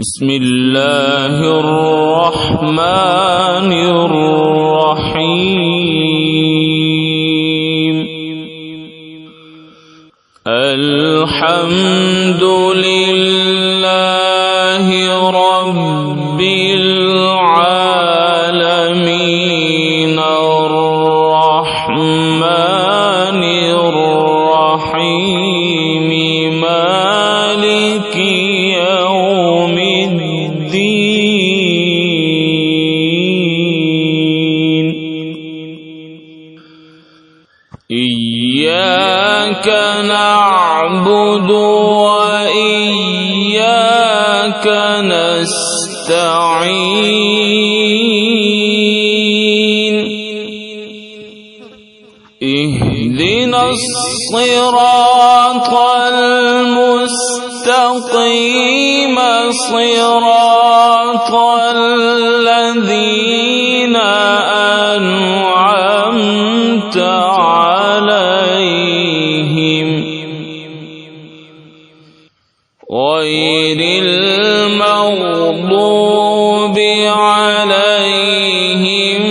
بسم الله الرحمن الرحيم. الحمد لله رب العالمين الرحمن الرحيم مالك يوم الدين. إياك نعبد وإياك نستعين. اهدنا الصراط المستقيم صراط الذين أنعمت عليهم غير المغضوب عليهم